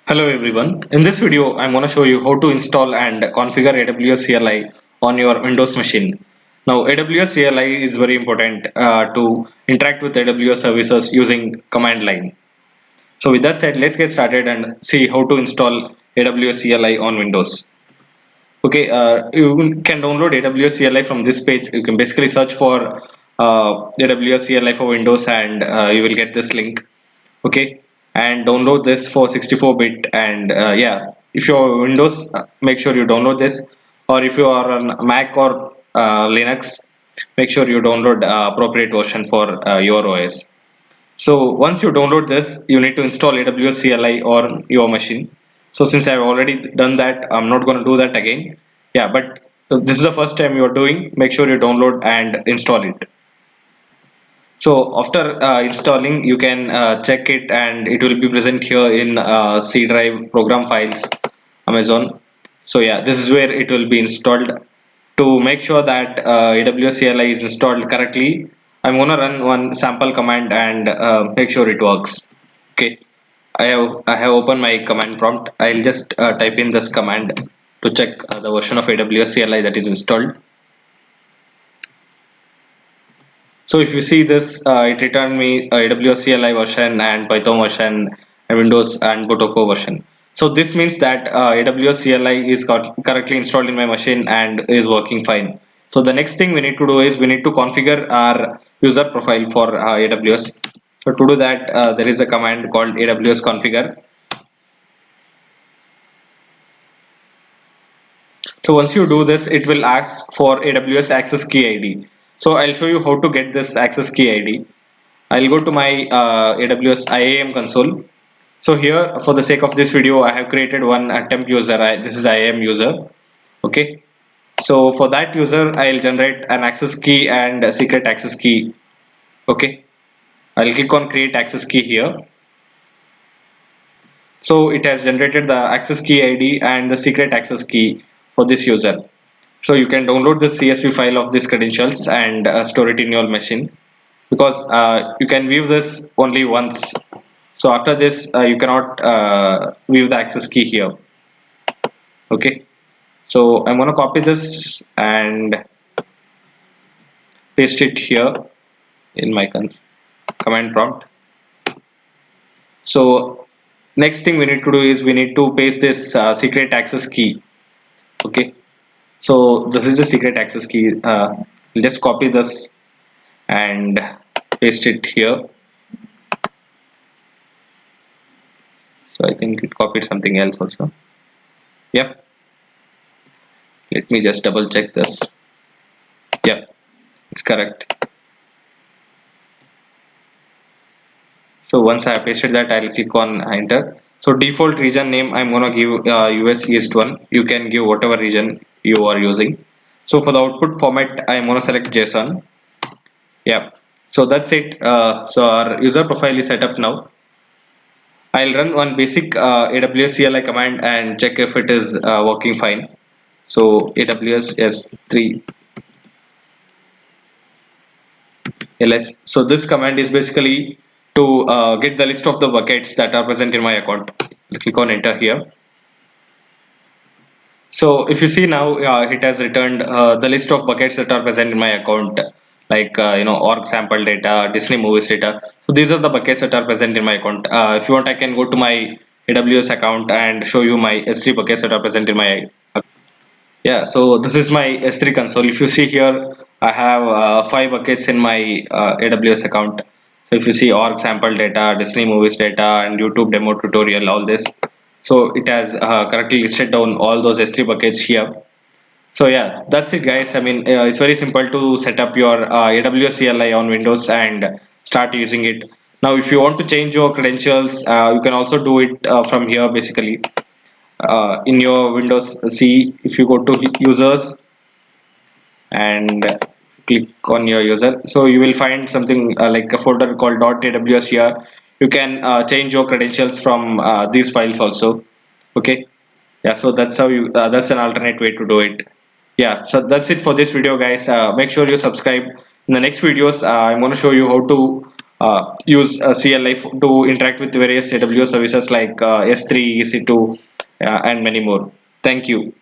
Hello everyone. In this video, I'm going to show you how to install and configure AWS CLI on your Windows machine. Now, AWS CLI is very important to interact with AWS services using command line. So with that said, let's get started and see how to install AWS CLI on Windows. Okay, you can download AWS CLI from this page. You can basically search for AWS CLI for Windows and you will get this link. Okay, and download this for 64-bit. And yeah, if you're Windows, make sure you download this, or if you are on Mac or Linux, make sure you download appropriate version for your OS. So once you download this, you need to install AWS CLI on your machine. So since I've already done that, I'm not going to do that again. Yeah, but this is the first time you're doing, make sure you download and install it. So after installing, you can check it and it will be present here in C drive program files, Amazon. So yeah, this is where it will be installed. To make sure that AWS CLI is installed correctly, I'm gonna run one sample command and make sure it works. Okay, I have opened my command prompt. I'll just type in this command to check the version of AWS CLI that is installed. So if you see this, it returned me AWS CLI version and Python version and Windows and Protocol version. So this means that AWS CLI is correctly installed in my machine and is working fine. So the next thing we need to do is we need to configure our user profile for AWS. So to do that, there is a command called AWS configure. So once you do this, it will ask for AWS access key ID. So I'll show you how to get this access key ID. I'll go to my AWS IAM console. So here, for the sake of this video, I have created one temp user. This is IAM user. Okay. So for that user, I'll generate an access key and a secret access key. Okay. I'll click on create access key here. So it has generated the access key ID and the secret access key for this user. So you can download the CSV file of these credentials and store it in your machine, because you can view this only once. So after this, you cannot view the access key here. Okay. So I'm going to copy this and paste it here in my command prompt. So next thing we need to do is we need to paste this secret access key. Okay. So this is the secret access key. We'll just copy this and paste it here. So I think it copied something else also. Yep. Let me just double check this. Yep, it's correct. So once I have pasted that, I'll click on enter. So default region name, I'm gonna give US East one. You can give whatever region you are using. So for the output format, I'm gonna select JSON. Yeah. So that's it. So our user profile is set up now. I'll run one basic AWS CLI command and check if it is working fine. So AWS S3 ls. So this command is basically to get the list of the buckets that are present in my account. Click on enter here. So if you see now, it has returned the list of buckets that are present in my account, like org sample data, Disney movies data. So these are the buckets that are present in my account. If you want, I can go to my AWS account and show you my S3 buckets that are present in my account. Yeah, so this is my S3 console. If you see here, I have 5 buckets in my AWS account. So if you see org sample data, Disney movies data, and YouTube demo tutorial, all this. So it has correctly listed down all those S3 buckets here. So yeah, that's it guys. I mean, it's very simple to set up your AWS CLI on Windows and start using it. Now, if you want to change your credentials, you can also do it from here basically. In your Windows C, if you go to users and click on your user, so you will find something like a folder called .aws here. You can change your credentials from these files also. Okay. Yeah, so that's how you that's an alternate way to do it. Yeah, so that's it for this video guys. Make sure you subscribe. In the next videos, I'm going to show you how to use CLI to interact with various AWS services like S3, EC2, and many more. Thank you.